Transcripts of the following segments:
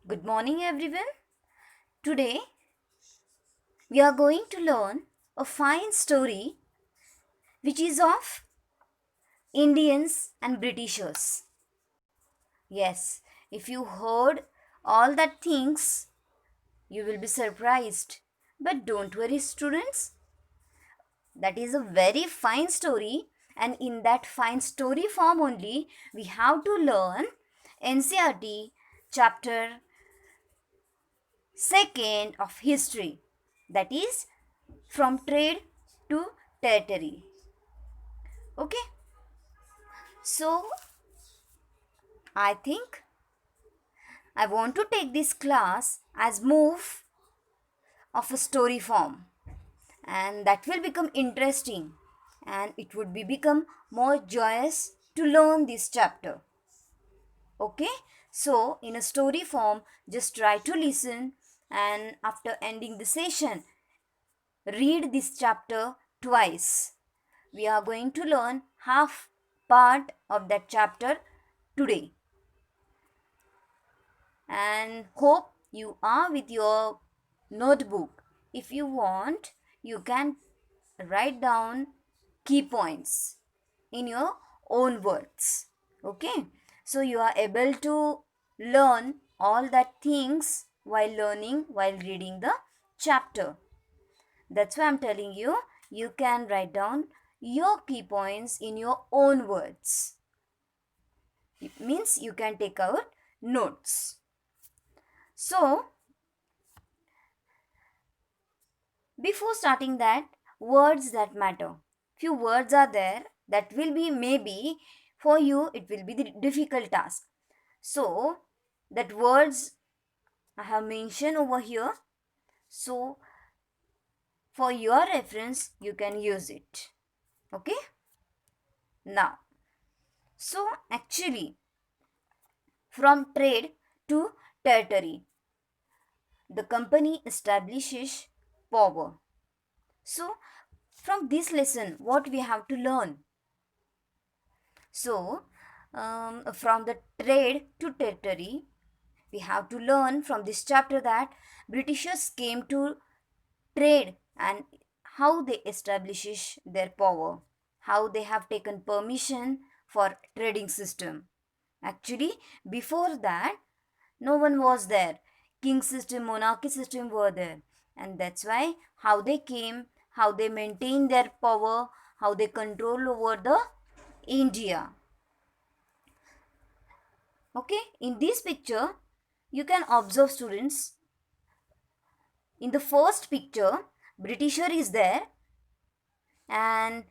Good morning, everyone. Today we are going to learn a fine story which is of Indians and Britishers. Yes, if you heard all that things, you will be surprised. But don't worry, students, that is a very fine story, and in that fine story form only, we have to learn NCRT chapter second of history, that is from trade to territory. Okay, so I think I want to take this class as move of a story form, and that will become interesting, and it would be become more joyous to learn this chapter. Okay, so in a story form, just try to listen, and after ending the session, read this chapter twice. We are going to learn half part of that chapter today, and hope you are with your notebook. If you want, you can write down key points in your own words. Okay, so you are able to learn all that things while learning, while reading the chapter. That's why I'm telling you, you can write down your key points in your own words. It means you can take out notes. So, before starting that, words that matter. Few words are there that will be maybe for you it will be the difficult task. So, that words I have mentioned over here. So, for your reference, you can use it. Okay? Now, so actually, from trade to territory, the company establishes power. So, from this lesson, what we have to learn? So, from the trade to territory, we have to learn from this chapter that Britishers came to trade and how they establishes their power, how they have taken permission for trading system. Actually, before that, no one was there. King system, monarchy system were there. And that's why how they came, how they maintained their power, how they control over the India. Okay, in this picture, you can observe students. In the first picture, Britisher is there and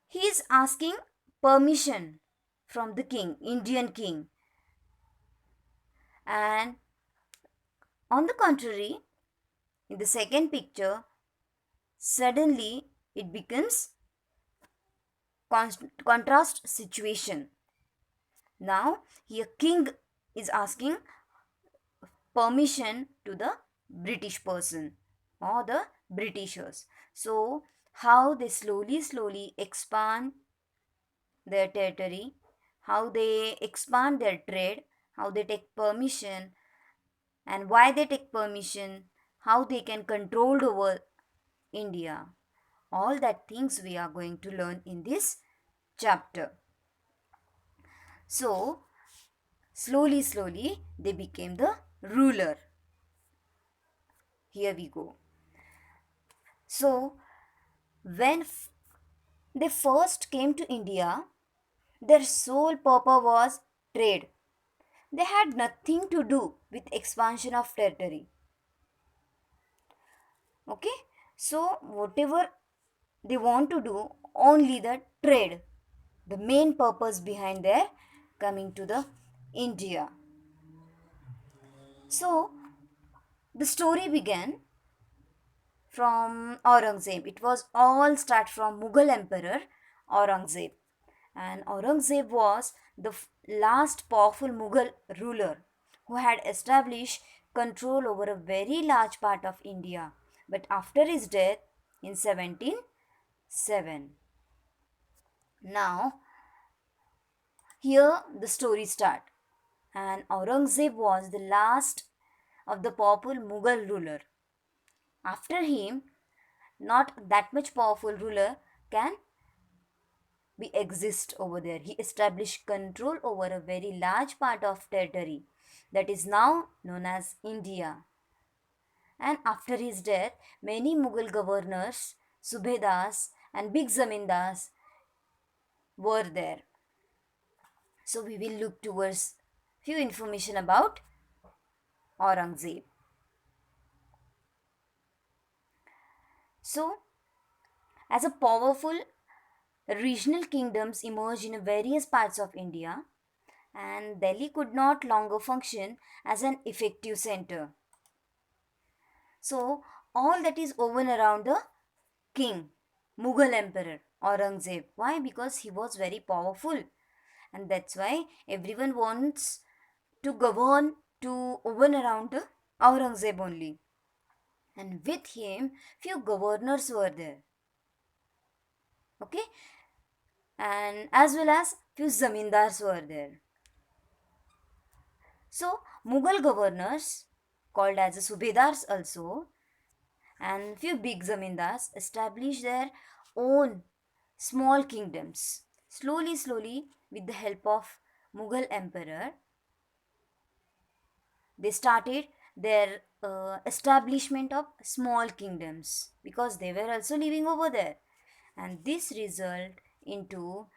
he is asking permission from the king, Indian king. And on the contrary, in the second picture, suddenly it becomes contrast situation. Now, here king is asking permission to the British person or the Britishers. So, how they slowly expand their territory, how they expand their trade, how they take permission, and why they take permission, how they can control over India. All that things we are going to learn in this chapter. So, slowly they became the ruler. Here we go. So, when they first came to India, their sole purpose was trade. They had nothing to do with expansion of territory. Okay, so whatever they want to do, only the trade, the main purpose behind their coming to the India. So the story began from Aurangzeb. It was all start from Mughal Emperor Aurangzeb. And Aurangzeb was the last powerful Mughal ruler who had established control over a very large part of India. But after his death in 1707. Now, here the story start. and Aurangzeb was the last of the powerful Mughal ruler. After him, not that much powerful ruler can be exist over there. He established control over a very large part of territory that is now known as India. And after his death, many Mughal governors, Subedars and big zamindars were there. So we will look towards few information about Aurangzeb. So, as a powerful regional kingdoms emerged in various parts of India, and Delhi could not longer function as an effective center. So, all that is woven around the king, Mughal emperor Aurangzeb. Why? Because he was very powerful, and that's why everyone wants to govern to woven around the Aurangzeb only. And with him, few governors were there. Okay, and as well as few zamindars were there. So, Mughal governors, called as the Subedars also, and few big zamindars established their own small kingdoms. Slowly, slowly, with the help of Mughal emperor, they started their establishment of small kingdoms because they were also living over there, and this result into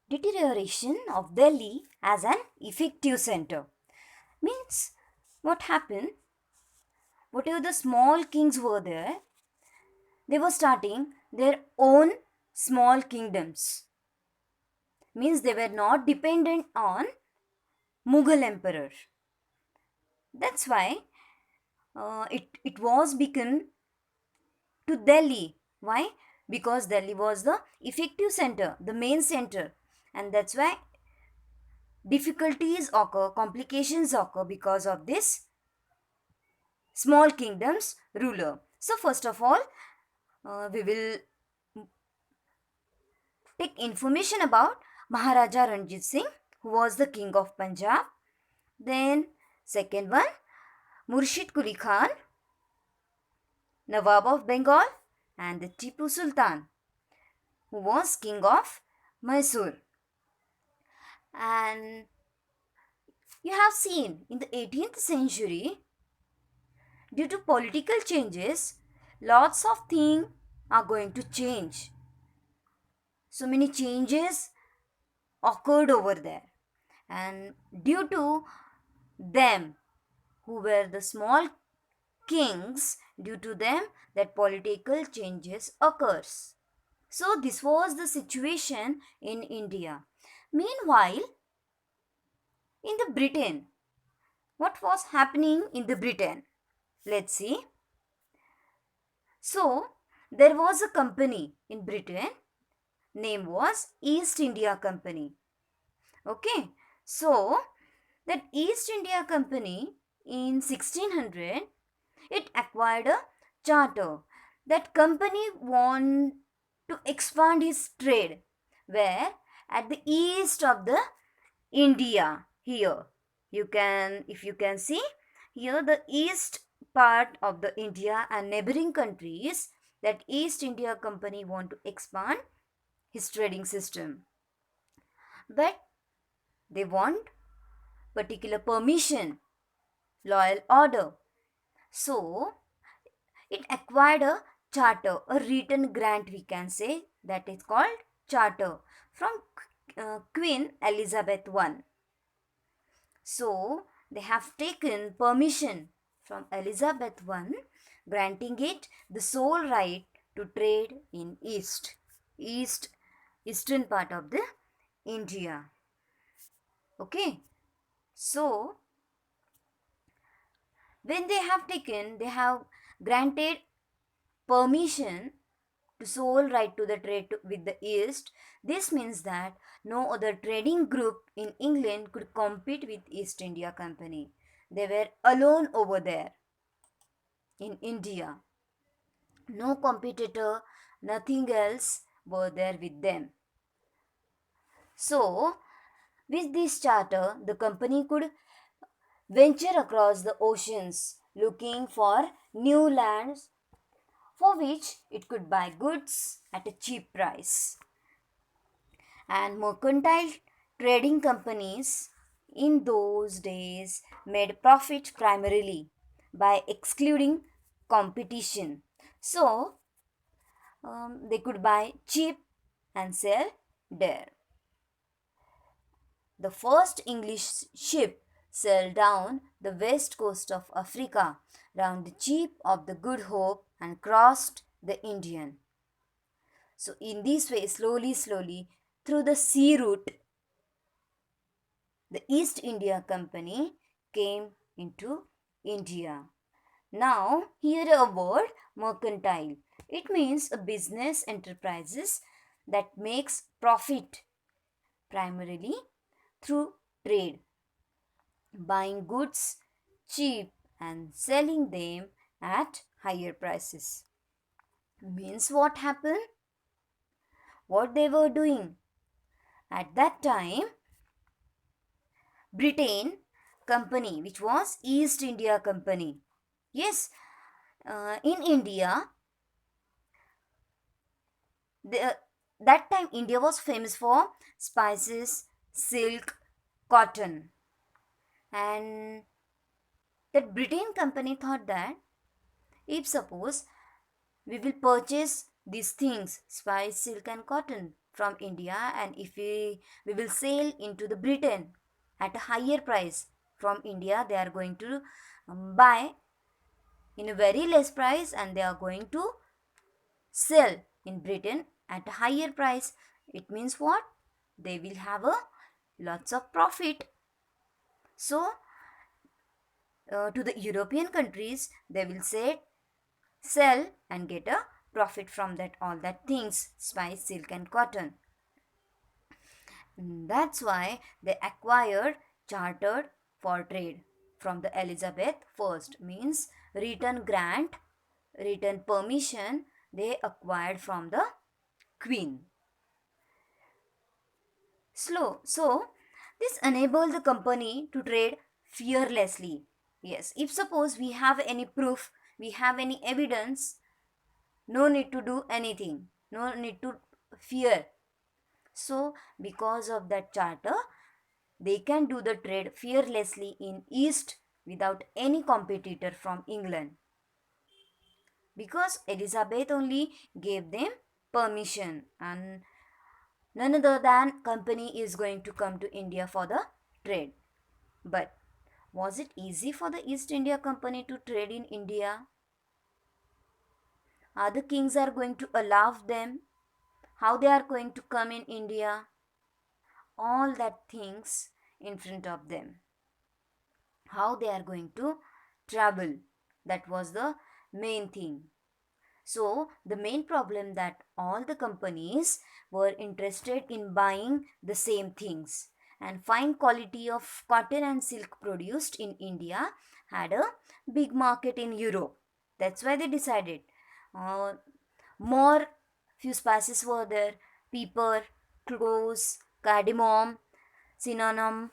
deterioration of Delhi as an effective center. Means what happened? Whatever the small kings were there, they were starting their own small kingdoms. Means they were not dependent on Mughal emperor. That's why it was become to Delhi. Why? Because Delhi was the effective center, the main center, and that's why difficulties occur, complications occur because of this small kingdoms ruler. So first of all, we will take information about Maharaja Ranjit Singh, who was the king of Punjab. Then second one, Murshid Quli Khan, Nawab of Bengal, and the Tipu Sultan, who was king of Mysore. And you have seen in the 18th century, due to political changes, lots of things are going to change. So many changes occurred over there, and due to them, who were the small kings, due to them that political changes occurs. So this was the situation in India. Meanwhile, in the Britain, what was happening in the Britain? Let's see. So there was a company in Britain, name was East India Company. Okay, so that East India Company in 1600, it acquired a charter. That company want to expand its trade, where at the east of the India, here you can, if you can see here, the east part of the India and neighboring countries, that East India Company want to expand his trading system, but they want particular permission, loyal order. So it acquired a charter, a written grant, we can say, that is called charter from Queen Elizabeth I. So they have taken permission from Elizabeth I, granting it the sole right to trade in eastern part of the India. Okay, so when they have granted permission to sole right to the trade with the East. This means that no other trading group in England could compete with East India Company. They were alone over there in India. No competitor, nothing else were there with them. So, with this charter, the company could venture across the oceans looking for new lands for which it could buy goods at a cheap price. And mercantile trading companies in those days made profit primarily by excluding competition. So, they could buy cheap and sell dear. The first English ship sailed down the west coast of Africa round the Cape of the Good Hope and crossed the Indian. So, in this way, slowly, through the sea route, the East India Company came into India. Now, here a word mercantile. It means a business enterprises that makes profit primarily through trade, buying goods cheap and selling them at higher prices. Means what happened? What they were doing? At that time, Britain Company, which was East India Company. Yes, in India, the, that time India was famous for spices, silk, cotton. And that Britain Company thought that if suppose we will purchase these things, spice, silk and cotton from India, and if we will sell into the Britain at a higher price from India, they are going to buy in a very less price and they are going to sell in Britain at a higher price. It means what? They will have a lots of profit. So to the European countries, they will say sell and get a profit from that all that things, spice, silk and cotton. That's why they acquired chartered for trade from the Elizabeth first, means written grant, written permission they acquired from the queen. So this enabled the company to trade fearlessly. Yes, if suppose we have any proof, we have any evidence, no need to do anything, no need to fear. So because of that charter, they can do the trade fearlessly in East without any competitor from England, because Elizabeth only gave them permission and none other than company is going to come to India for the trade. But was it easy for the East India Company to trade in India? Other kings are going to allow them? How they are going to come in India? All that things in front of them. How they are going to travel? That was the main thing. So the main problem that all the companies were interested in buying the same things, and fine quality of cotton and silk produced in India had a big market in Europe. That's why they decided uh, more few spices were there: pepper, cloves, cardamom, cinnamon,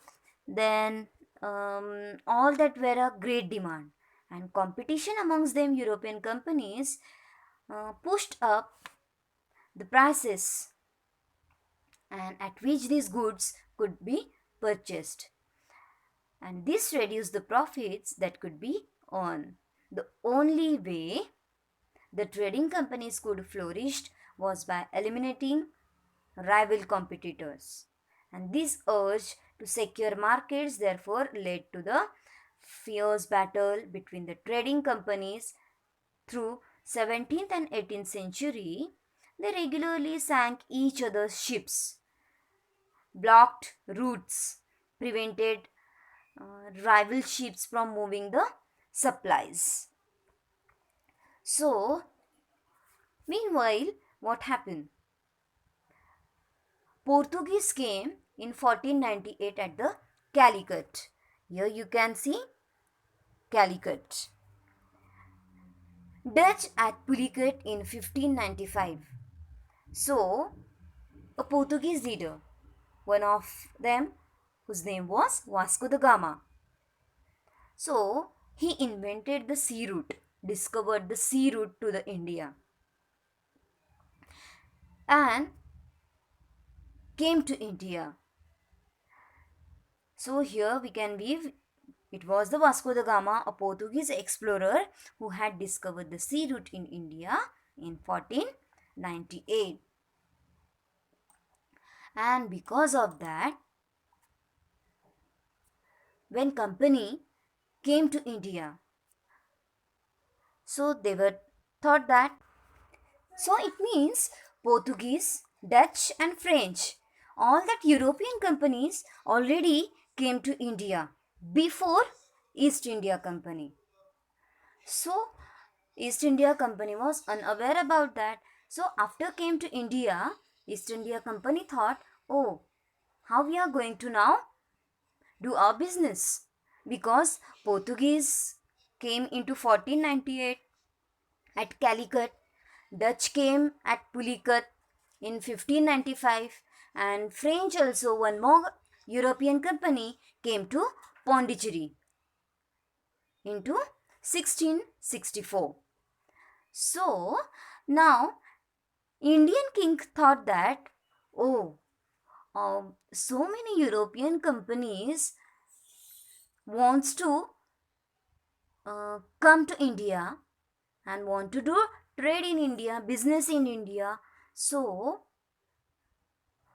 then all that were a great demand, and competition amongst them European companies pushed up the prices and at which these goods could be purchased, and this reduced the profits that could be earned. The only way the trading companies could flourish was by eliminating rival competitors, and this urge to secure markets therefore led to the fierce battle between the trading companies. Through 17th and 18th century, they regularly sank each other's ships, blocked routes, prevented rival ships from moving the supplies. So, meanwhile, what happened? Portuguese came in 1498 at the Calicut. Here you can see Calicut. Dutch at Pulicat in 1595. So, a Portuguese leader. one of them whose name was Vasco da Gama. So he invented the sea route, discovered the sea route to the India, and came to India. So here we can weave it was the Vasco da Gama, a Portuguese explorer who had discovered the sea route in India in 1498. And because of that, when company came to India, so they were thought that so it means Portuguese, Dutch and French. All that European companies already came to India before East India Company. So East India Company was unaware about that. So after came to India, East India Company thought, oh, how we are going to now do our business? Because Portuguese came into 1498 at Calicut, Dutch came at Pulicat in 1595, and French also one more European company came to Pondicherry into 1664. So now Indian king thought that, oh, so many European companies wants to come to India and want to do trade in India, business in India. So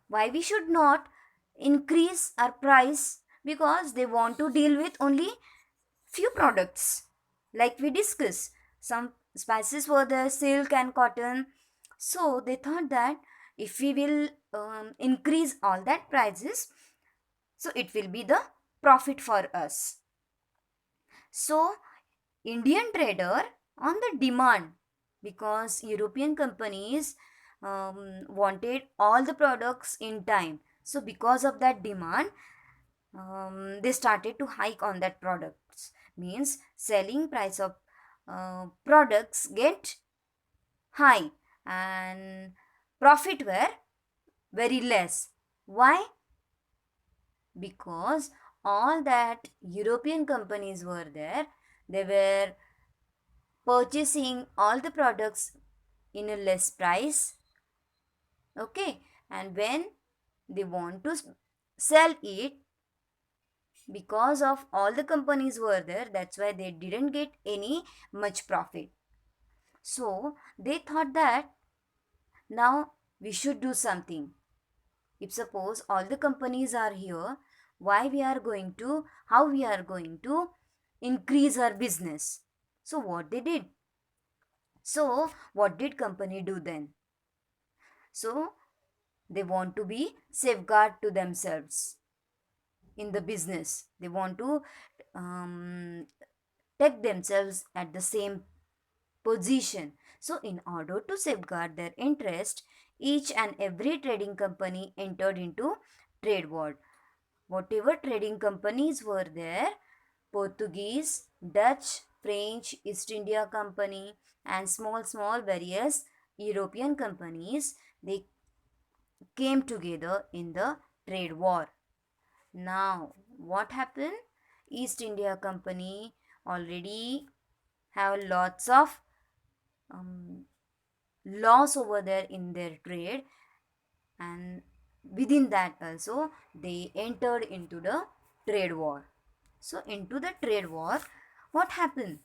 why we should not increase our price, because they want to deal with only few products, like we discussed. Some spices were there, silk and cotton. So they thought that if we will increase all that prices, so it will be the profit for us. So Indian trader on the demand, because European companies wanted all the products in time. So because of that demand, they started to hike on that products. Means selling price of products get high and profit were very less. Why? Because all that European companies were there, they were purchasing all the products in a less price. Okay, and when they want to sell it, because of all the companies were there, that's why they didn't get any much profit. So they thought that now we should do something. If suppose all the companies are here, why we are going to how we are going to increase our business? So what they did, so what did company do then? So they want to be safeguard to themselves in the business. They want to um, take themselves at the same position. So in order to safeguard their interest, each and every trading company entered into trade war. Whatever trading companies were there, Portuguese, Dutch, French, East India Company, and small various European companies, they came together in the trade war. Now, what happened? East India Company already have lots of um, laws over there in their trade, and within that also they entered into the trade war. So into the trade war, what happened?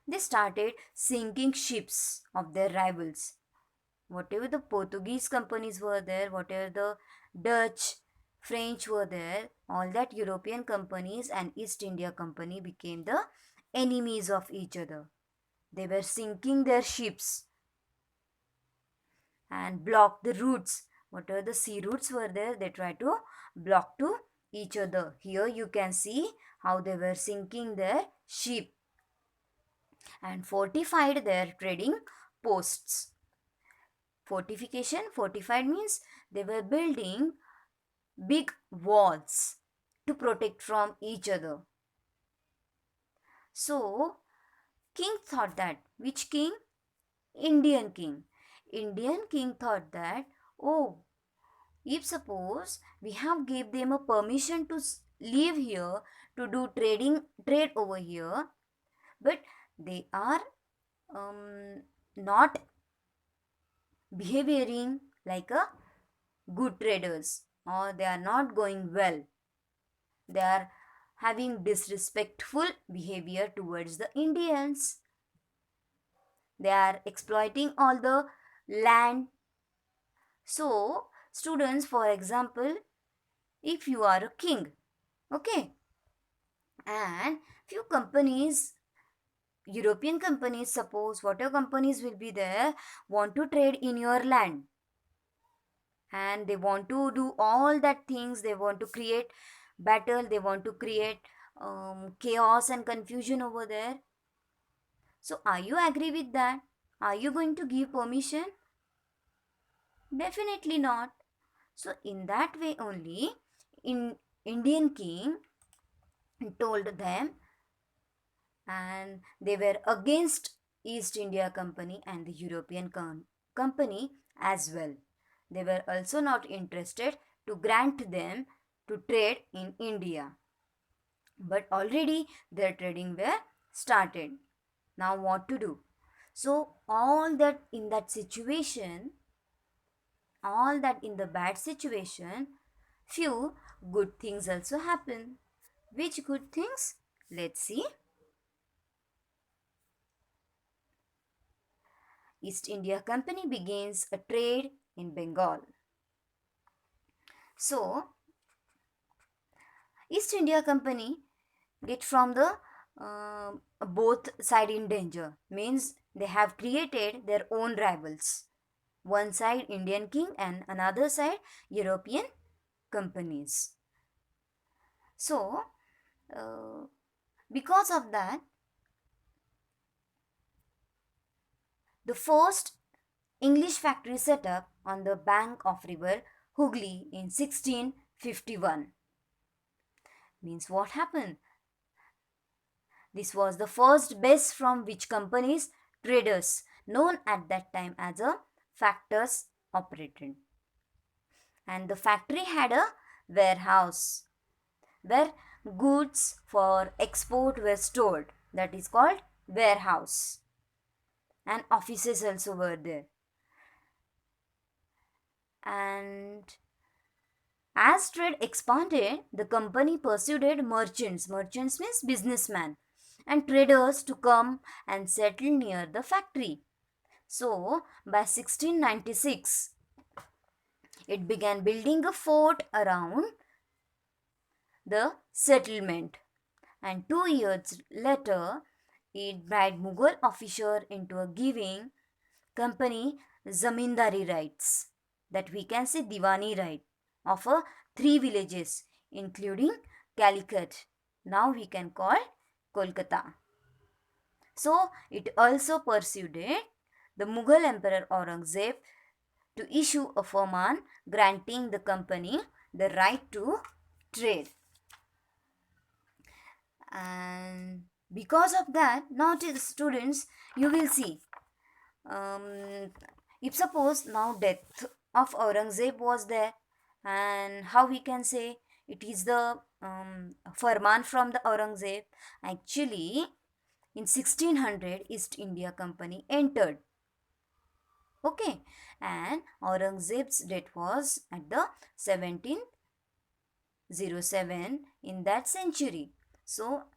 They started sinking ships of their rivals. Whatever the Portuguese companies were there, whatever the Dutch, French were there, all that European companies and East India Company became the enemies of each other. They were sinking their ships and blocked the routes. Whatever the sea routes were there, they tried to block to each other. Here you can see how they were sinking their ship and fortified their trading posts. Fortified means they were building big walls to protect from each other. So king thought that, which king? Indian king. Indian king thought that, oh, If suppose we have gave them a permission to live here, to do trade over here, but they are not behaving like a good traders, or they are not going well, they are having disrespectful behavior towards the Indians, they are exploiting all the land. So students, for example, if you are a king, okay, and few companies, European companies, suppose whatever companies will be there, want to trade in your land, and they want to do all that things, they want to create battle, they want to create chaos and confusion over there. So are you agree with that? Are you going to give permission? Definitely not. So in that way only, in Indian king told them, and they were against East India Company and the European company as well. They were also not interested to grant them to trade in India. But already their trading were started. Now what to do? So all that in that situation, all that in the bad situation, few good things also happen. Which good things? Let's see. East India Company begins a trade in Bengal. So, East India Company get from the both side in danger, means they have created their own rivals. One side Indian king and another side European companies. So, uh, because of that, the first English factory set up on the bank of river Hooghly in 1651. Means what happened? This was the first base from which companies, traders, known at that time as a factors, operated. And the factory had a warehouse where goods for export were stored. That is called warehouse. And offices also were there. And as trade expanded, the company persuaded merchants, merchants means businessmen, and traders to come and settle near the factory. So, by 1696, it began building a fort around the settlement, and 2 years later, it bribed Mughal officer into a giving company zamindari rights, that we can say Diwani right, of a 3 villages including Calicut. Now we can call Kolkata. So it also persuaded the Mughal Emperor Aurangzeb to issue a firman granting the company the right to trade. And because of that, now to the students, you will see, if suppose now death of Aurangzeb was there, and how we can say it is the farman from the Aurangzeb. Actually, in 1600, East India Company entered. Okay, and Aurangzeb's death was at the 1707 in that century. So,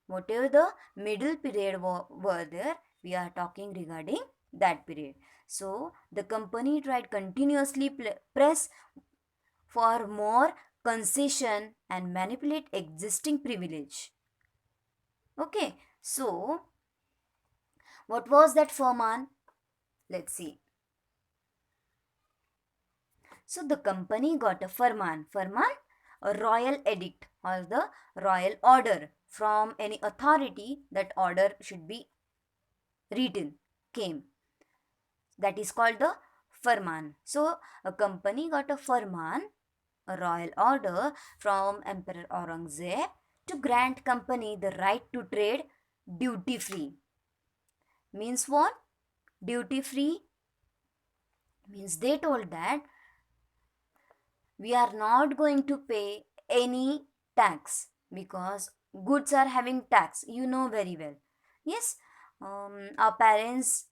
whatever the middle period were there, we are talking regarding that period. So, the company tried continuously press for more concession and manipulate existing privilege. Okay, so what was that firman? Let's see. So the company got a firman. Firman, a royal edict or the royal order from any authority. That order should be written, came. That is called the firman. So a company got a firman, a royal order from Emperor Aurangzeb to grant company the right to trade duty free. Means what? Duty free means they told that we are not going to pay any tax because goods are having tax, you know very well. Yes, our parents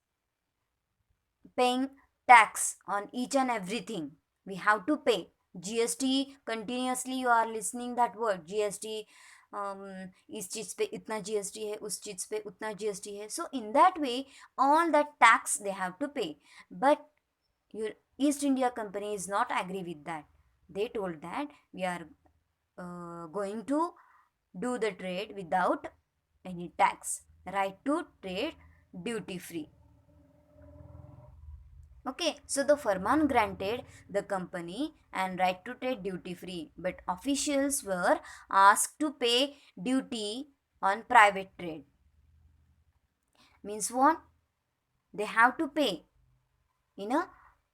paying tax on each and everything. We have to pay GST continuously. You are listening that word GST. इस चीज पे इतना GST है, उस चीज पे उतना GST है. So in that way, all that tax they have to pay. But your East India Company is not agree with that. They told that we are going to do the trade without any tax. Right to trade duty free. Okay, so the Farman granted the company and right to trade duty free, but officials were asked to pay duty on private trade. Means what? They have to pay in a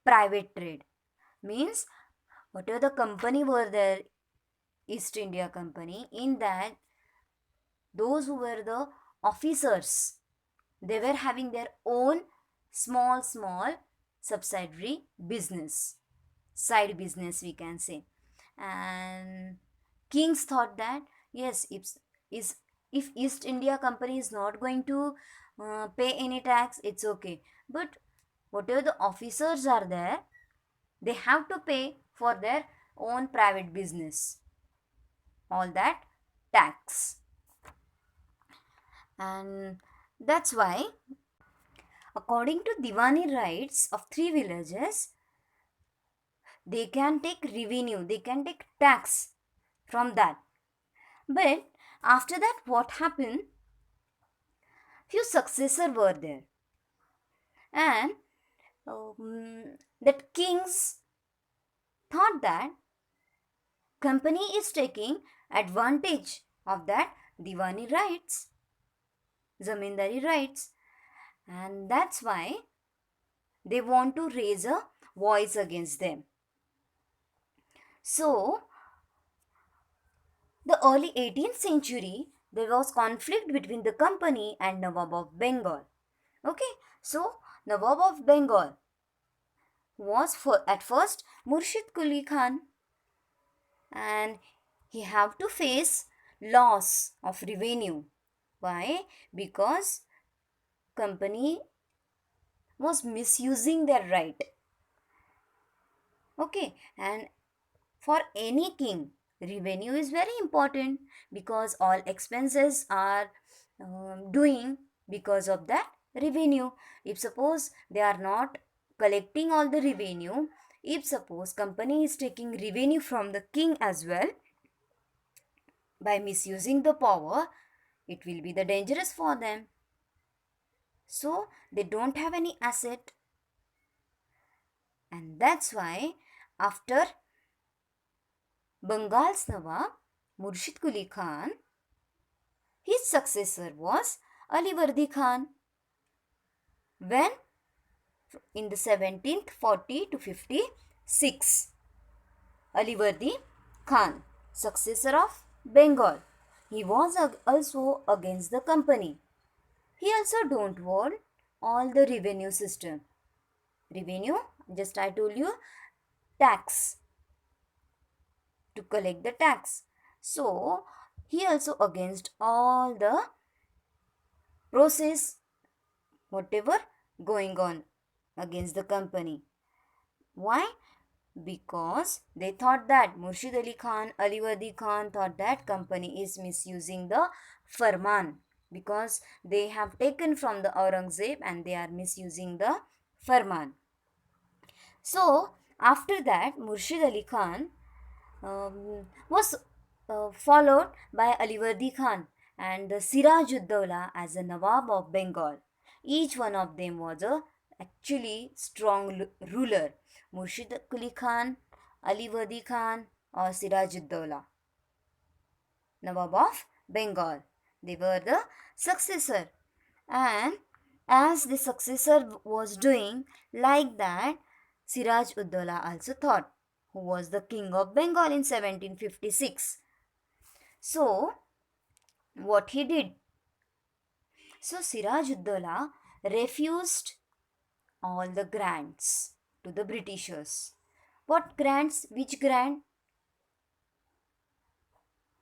private trade. Means whatever the company were there, East India Company, in that those who were the officers, they were having their own small subsidiary business, side business we can say. And kings thought that yes, is if East India Company is not going to pay any tax, it's okay, but whatever the officers are there, they have to pay for their own private business all that tax. And that's why, according to Diwani rights of three villages, they can take revenue, they can take tax from that. But after that, what happened? Few successors were there, and that kings thought that company is taking advantage of that Diwani rights, zamindari rights, and that's why they want to raise a voice against them. So, the early 18th century, there was conflict between the company and Nawab of Bengal. Okay, so Nawab of Bengal was at first Murshid Quli Khan, and he have to face loss of revenue. Why? Because company was misusing their right. Okay, and for any king, revenue is very important because all expenses are doing because of that revenue. If suppose they are not collecting all the revenue, if suppose company is taking revenue from the king as well by misusing the power, it will be the dangerous for them. So they don't have any asset, and that's why after Bengal's Nawab Murshid Quli Khan, his successor was Alivardi Khan. When in the 1740 to 56, Alivardi Khan, successor of Bengal, he was also against the company. He also don't want all the revenue system. Revenue, just I told you, tax, to collect the tax. So he also against all the process, whatever going on against the company. Why? Because they thought that Murshid Ali Khan, Alivardi Khan thought that company is misusing the Farman because they have taken from the Aurangzeb and they are misusing the Farman. So after that, Murshid Ali Khan was followed by Alivardi Khan and Sirajuddaulah as a Nawab of Bengal. Each one of them was a actually strong ruler. Murshid Quli Khan, Alivardi Khan or Sirajuddaulah, Nawab of Bengal. They were the successor. And as the successor was doing like that, Siraj Uddaulah also thought, who was the king of Bengal in 1756. So, what he did? So, Siraj Uddaulah refused all the grants to the Britishers. What grants? Which grant?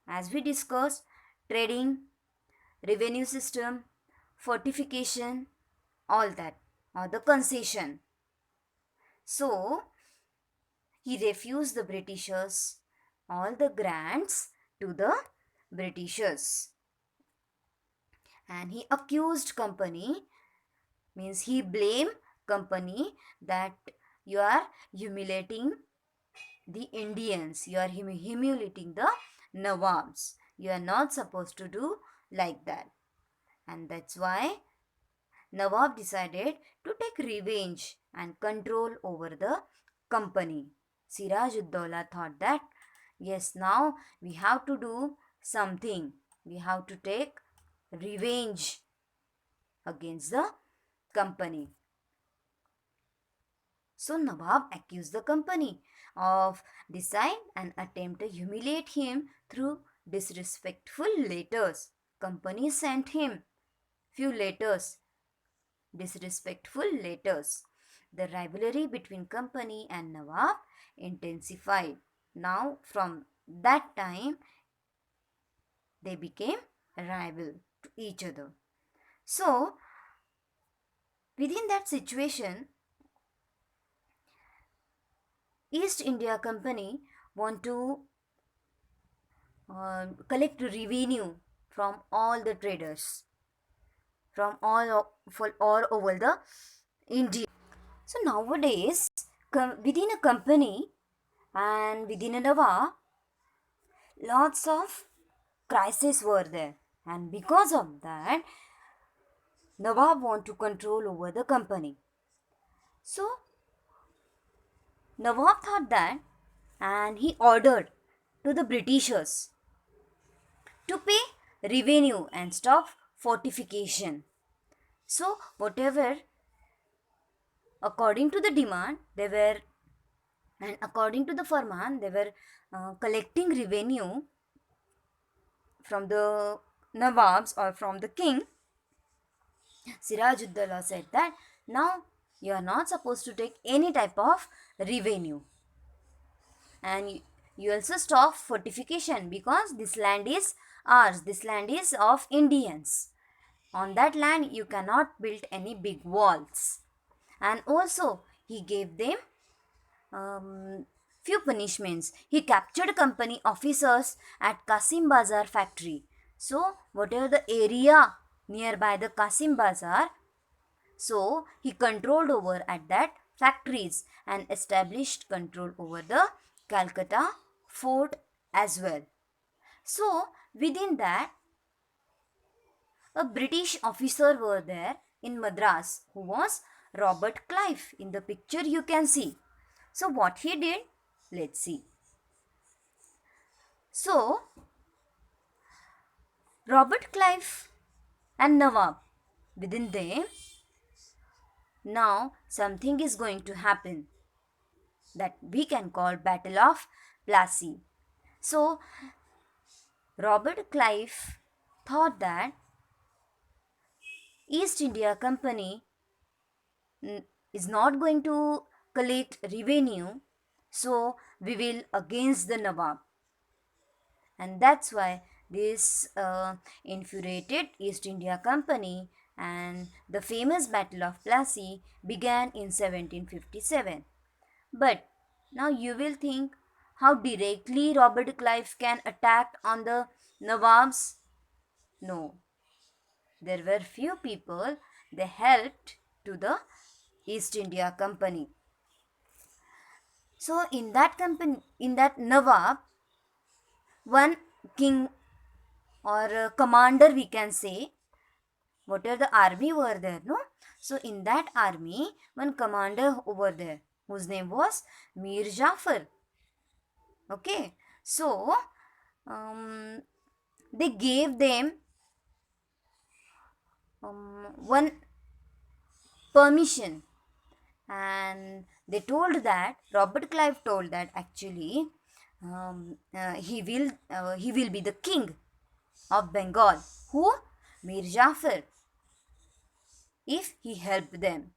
As we discussed, trading, revenue system, fortification, all that, or the concession. So, he refused the Britishers all the grants to the Britishers. And he accused company, means he blamed company that you are humiliating the Indians, you are humiliating the Nawabs. You are not supposed to do like that. And that's why Nawab decided to take revenge and control over the company. Siraj-ud-Dawla thought that yes, now we have to do something. We have to take revenge against the company. So Nawab accused the company of design and attempt to humiliate him through disrespectful letters. Company sent him few letters, disrespectful letters. The rivalry between company and Nawab intensified. Now from that time they became rival to each other. So within that situation, East India Company want to collect revenue from all the traders, from all over the India. So nowadays, within a company and within a Nawab, lots of crises were there, and because of that, Nawab want to control over the company. So Nawab thought that, and he ordered to the Britishers to pay revenue and stop fortification. So whatever according to the demand they were, and according to the farman they were collecting revenue from the Nawabs or from the king. Siraj-ud-Dawla said that now you are not supposed to take any type of revenue, and you also stop fortification because this land is ours, this land is of Indians. On that land you cannot build any big walls. And also he gave them few punishments. He captured company officers at Kasim Bazar factory. So whatever the area nearby the Kasim Bazar, so he controlled over at that factories and established control over the Calcutta fort as well. So within that, a British officer were there in Madras who was Robert Clive. In the picture you can see. So what he did, let's see. So Robert Clive and Nawab, within them, now something is going to happen that we can call Battle of Plassey. So Robert Clive thought that East India Company is not going to collect revenue, so we will against the Nawab. And that's why this infuriated East India Company, and the famous Battle of Plassey began in 1757. But now you will think how directly Robert Clive can attack on the Nawabs. No, there were few people they helped to the East India Company. So in that company, in that Nawab, one king or commander we can say, whatever the army were there, no? So in that army, one commander over there, whose name was Mir Jafar. Okay, so they gave them one permission, and they told that Robert Clive told that actually he will be the king of Bengal. Who? Mir Jafar, if he helped them.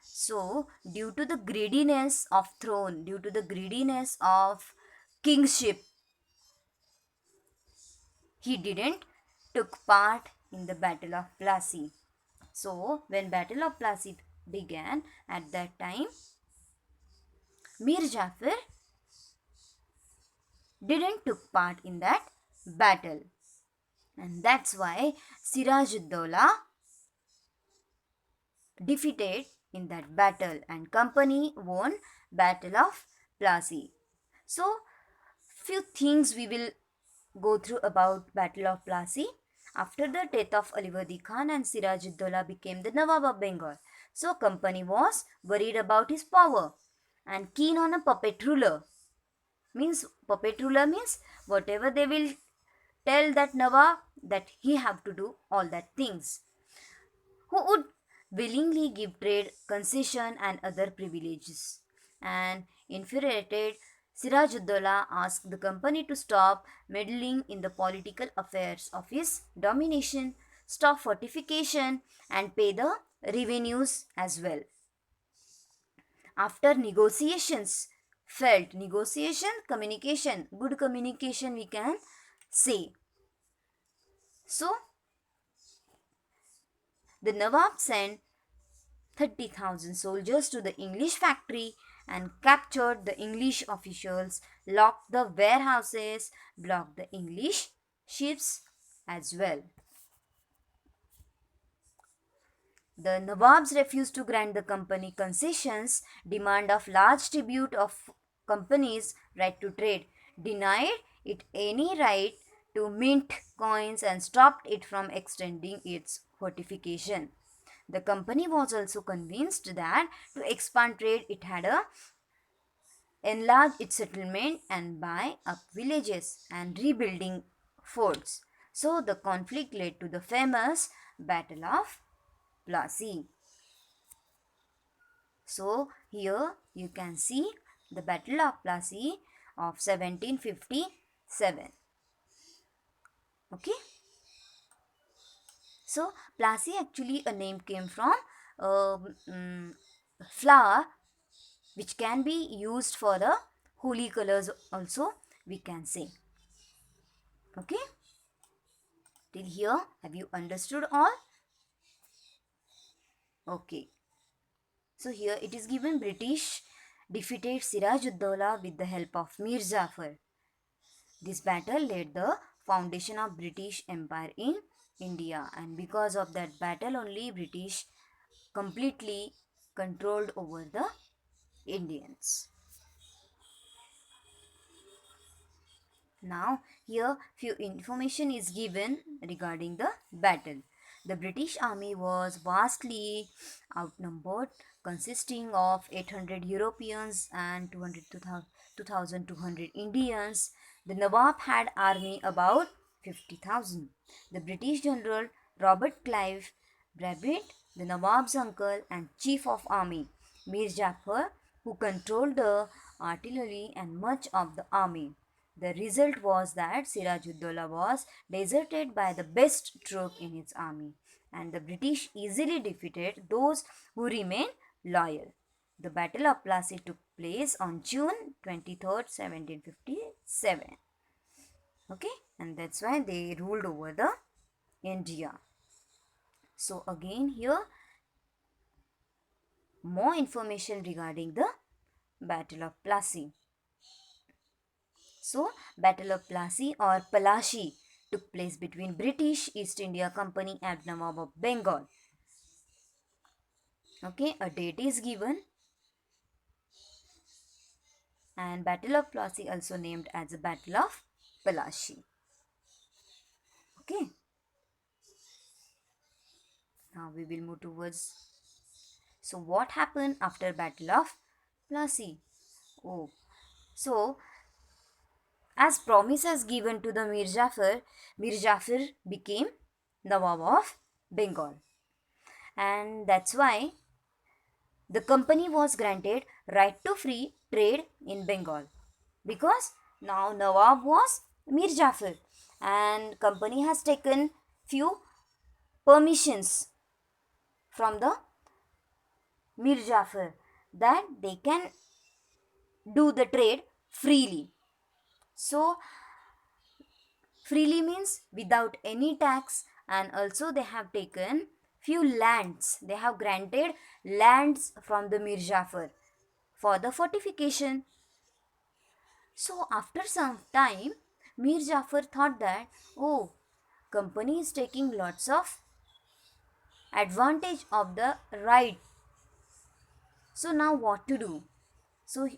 So, due to the greediness of throne, due to the greediness of kingship, he didn't took part in the Battle of Plassey. So, when Battle of Plassey began, at that time, Mir Jafar didn't took part in that battle. And that's why Siraj-ud-Dawla defeated in that battle and company won Battle of Plassey. So, few things we will go through about Battle of Plassey. After the death of Alivardi Khan and Siraj-ud-Dawla became the Nawab of Bengal. So, company was worried about his power and keen on a puppet ruler. Puppet ruler means whatever they will tell that Nawab, that he have to do all that things, who would willingly give trade, concession and other privileges. And infuriated, Siraj-ud-Dawla asked the company to stop meddling in the political affairs of his domination, stop fortification and pay the revenues as well. After negotiations, good communication we can say. So, the Nawab sent 30,000 soldiers to the English factory and captured the English officials, locked the warehouses, blocked the English ships as well. The Nawabs refused to grant the company concessions, demand of large tribute of companies' right to trade, denied it any right to mint coins and stopped it from extending its fortification. The company was also convinced that to expand trade it had to enlarge its settlement and buy up villages and rebuilding forts. So the conflict led to the famous Battle of Plassey. So here you can see the Battle of Plassey of 1757. Okay. So Plassey actually a name came from flower which can be used for the holy colors also we can say. Okay. Till here have you understood all? Okay. So here it is given British defeated Siraj-ud-Dawla with the help of Mir Jafar. This battle laid the foundation of British Empire in India, and because of that battle only British completely controlled over the Indians. Now here few information is given regarding the battle. The British army was vastly outnumbered, consisting of 800 Europeans and 2,200 Indians. The Nawab had army about 50,000. The British general Robert Clive Brabant, the Nawab's uncle and chief of army, Mir Jafar, who controlled the artillery and much of the army. The result was that Siraj-ud-Dawla was deserted by the best troop in his army, and the British easily defeated those who remained loyal. The Battle of Plassey took place on June 23rd, 1757. Okay, and that's why they ruled over the India. So again here more information regarding the Battle of Plassey. So, Battle of Plassey or Palashi took place between British East India Company and Nawab of Bengal. Okay, a date is given. And Battle of Plassey also named as the Battle of Palashi. Okay. Now we will move towards. So, what happened after Battle of Plassey? Oh, so as promises given to the Mir Jafar became Nawab of Bengal. And that's why the company was granted right to free trade in Bengal. Because now Nawab was Mir Jafar and company has taken few permissions from the Mir Jafar that they can do the trade freely. So freely means without any tax, and also they have taken few lands. They have granted lands from the Mir Jafar for the fortification. So after some time, Mir Jafar thought that, oh, company is taking lots of advantage of the right. So now what to do? So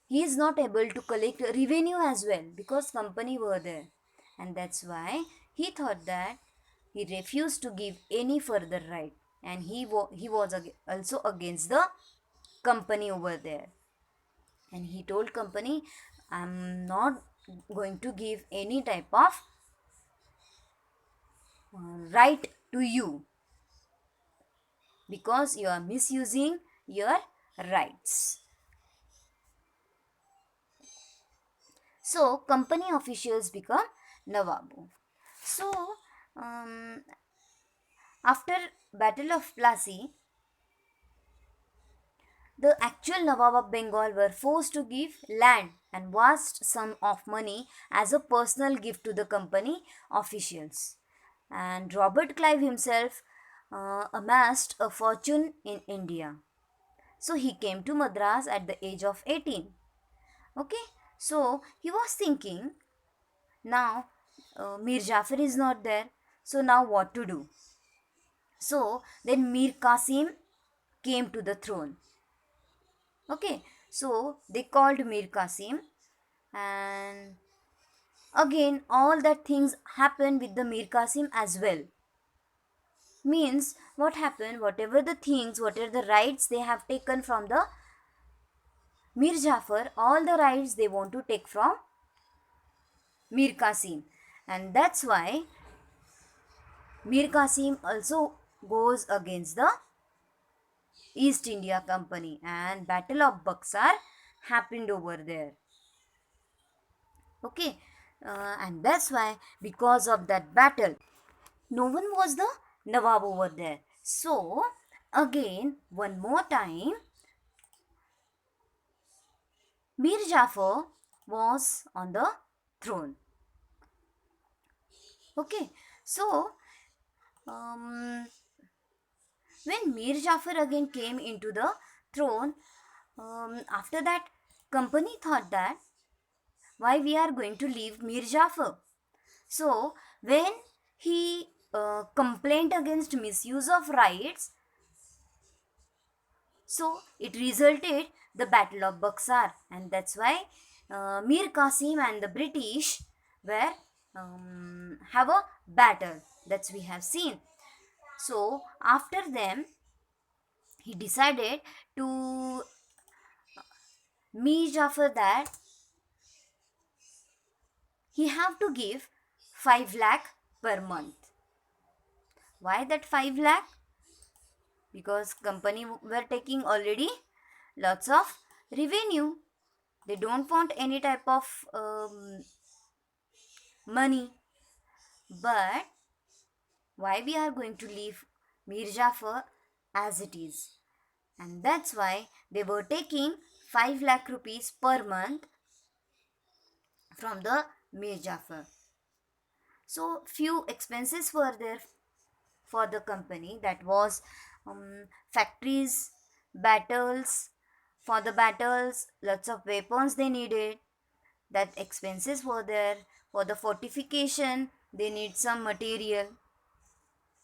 he is not able to collect revenue as well because company were there, and that's why he thought that he refused to give any further right, and he was also against the company over there, and he told company, I'm not going to give any type of right to you because you are misusing your rights. So company officials become Nawabu. So um, after Battle of Plassey, the actual Nawab of Bengal were forced to give land and vast sum of money as a personal gift to the company officials. And Robert Clive himself amassed a fortune in India. So he came to Madras at the age of 18. Okay, so he was thinking, now Mir Jafar is not there, so now what to do? So then Mir Qasim came to the throne. Okay, so they called Mir Qasim, and again all that things happened with the Mir Qasim as well. Means what happened, whatever the things, whatever the rights they have taken from the Mir Jafar, all the rights they want to take from Mir Qasim, and that's why Mir Qasim also goes against the East India Company, and Battle of Buxar happened over there. Okay, and that's why because of that battle, no one was the Nawab over there. So again, one more time, Mir Jafar was on the throne. Okay, so um, when Mir Jafar again came into the throne, after that, company thought that why we are going to leave Mir Jafar. So when he complained against misuse of rights, so it resulted the Battle of Buxar, and that's why Mir Qasim and the British were have a battle. That's we have seen. So after them, he decided to Mir Jafar that he have to give 5 lakh per month. Why that 5 lakh? Because company were taking already lots of revenue. They don't want any type of money. But why we are going to leave Mir Jafar as it is? And that's why they were taking 5 lakh rupees per month from the Mir Jafar. So few expenses were there for the company, that was factories, battles. For the battles, lots of weapons they needed, that expenses were there. For the fortification, they need some material,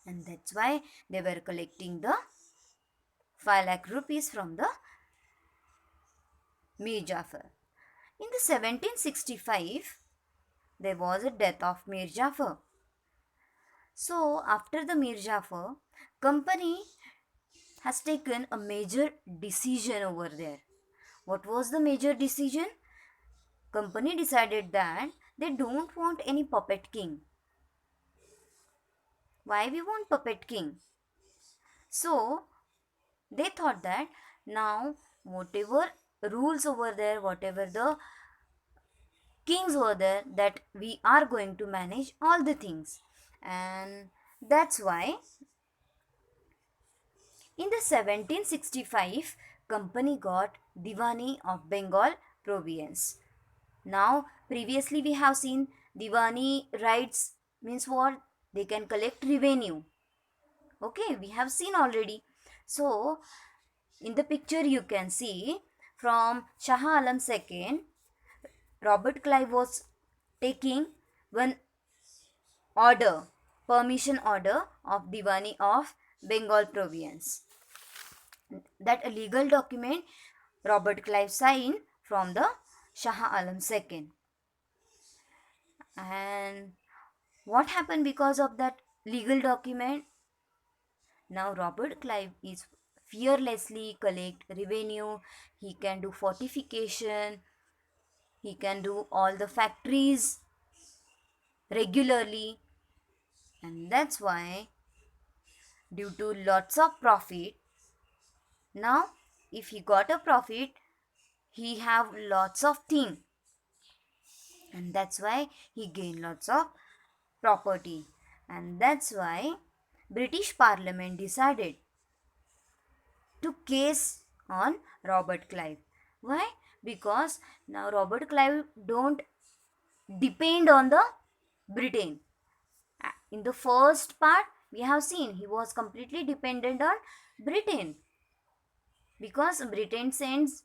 and that's why they were collecting the 5 lakh rupees from the Mir Jafar. In the 1765, there was a death of Mir Jafar. So after the Mir Jafar, company has taken a major decision over there. What was the major decision? Company decided that they don't want any puppet king. Why we want puppet king? So they thought that now whatever rules over there, whatever the kings were there, that we are going to manage all the things. And that's why In the 1765, company got Diwani of Bengal province. Now, previously we have seen Diwani rights means what? They can collect revenue. Okay, we have seen already. So, in the picture you can see from Shah Alam II, Robert Clive was taking one order, permission order of Diwani of Bengal province. That a legal document Robert Clive signed from the Shah Alam II. And what happened because of that legal document? Now Robert Clive is fearlessly collect revenue. He can do fortification. He can do all the factories regularly. And that's why due to lots of profit, now if he got a profit, he have lots of thing, and that's why he gained lots of property. And that's why British Parliament decided to case on Robert Clive. Why? Because now Robert Clive don't depend on the Britain. In the first part, we have seen he was completely dependent on Britain because Britain sends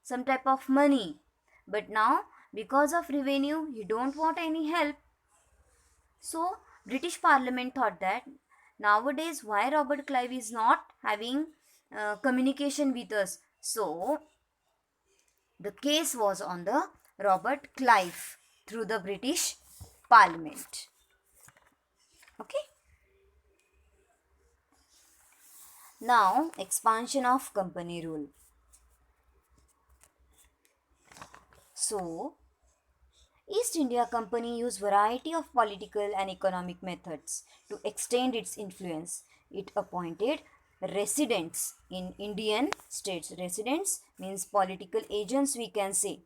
some type of money. But now, because of revenue, he don't want any help. So, British Parliament thought that nowadays why Robert Clive is not having communication with us. So, the case was on the Robert Clive through the British Parliament. Okay. Now, expansion of company rule. So, East India Company used variety of political and economic methods to extend its influence. It appointed residents in Indian states. Residents means political agents, we can say.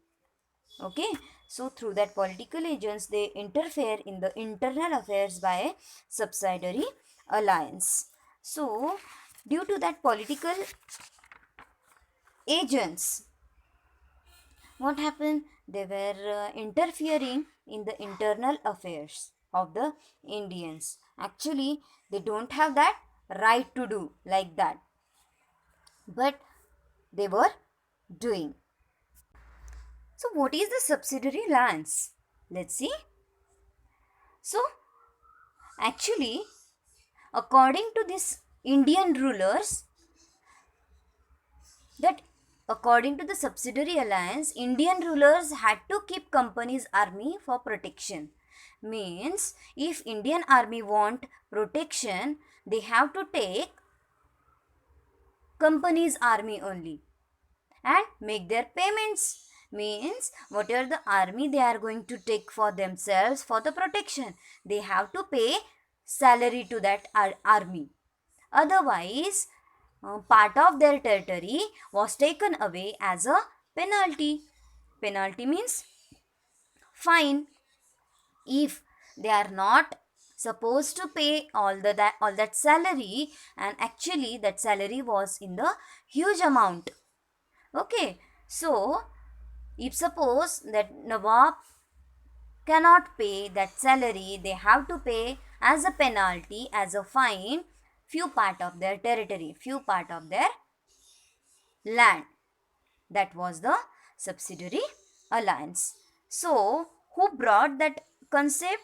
Okay, so through that political agents, they interfere in the internal affairs by subsidiary alliance. So, due to that political agents, what happened? They were interfering in the internal affairs of the Indians. Actually, they don't have that right to do like that, but they were doing. So, what is the subsidiary alliance? Let's see. So, actually, according to this Indian rulers, that according to the subsidiary alliance, Indian rulers had to keep company's army for protection. Means if Indian army want protection, they have to take company's army only and make their payments. Means whatever the army they are going to take for themselves for the protection, they have to pay salary to that army. Otherwise, part of their territory was taken away as a penalty. Penalty means fine. If they are not supposed to pay all that salary, and actually that salary was in the huge amount. Okay, so if suppose that Nawab cannot pay that salary, they have to pay as a penalty, as a fine, few part of their territory, few part of their land. That was the subsidiary alliance. So, who brought that concept?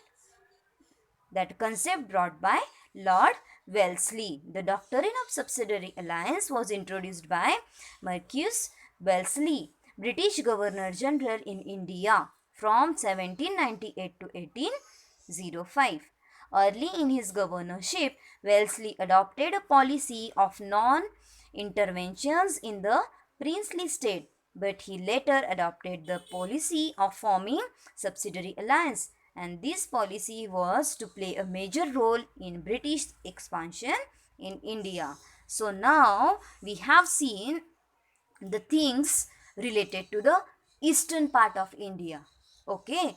That concept brought by Lord Wellesley. The doctrine of subsidiary alliance was introduced by Marcus Wellesley, British Governor General in India from 1798 to 1805. Early in his governorship, Wellesley adopted a policy of non-interventions in the princely state, but he later adopted the policy of forming subsidiary alliance, and this policy was to play a major role in British expansion in India. So now we have seen the things related to the eastern part of India. Okay,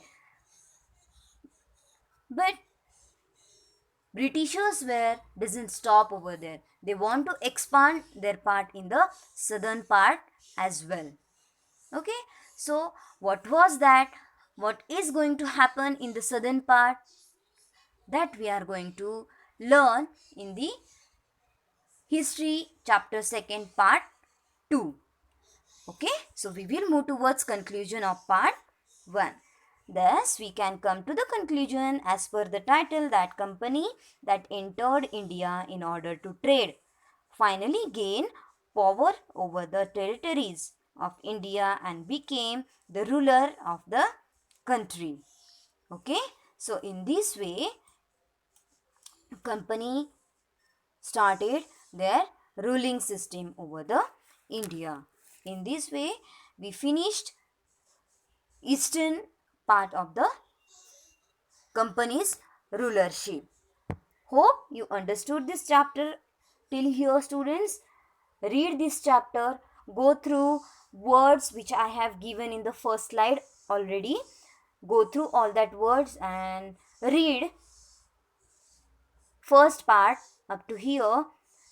but Britishers were doesn't stop over there. They want to expand their part in the southern part as well. Okay, so what was that? What is going to happen in the southern part? That we are going to learn in the history chapter 2 part 2. Okay, so we will move towards conclusion of part 1. Thus, we can come to the conclusion as per the title that company that entered India in order to trade finally gained power over the territories of India and became the ruler of the country. Okay, so in this way, company started their ruling system over the India. In this way, we finished eastern part of the company's rulership. Hope you understood this chapter till here, students. Read this chapter, go through words which I have given in the first slide already. Go through all that words and read first part up to here.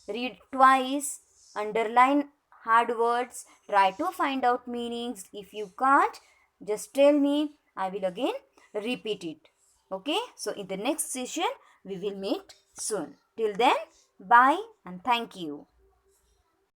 Read twice, underline hard words, try to find out meanings. If you can't, just tell me, I will again repeat it. Okay, so in the next session we will meet soon. Till then, bye and thank you.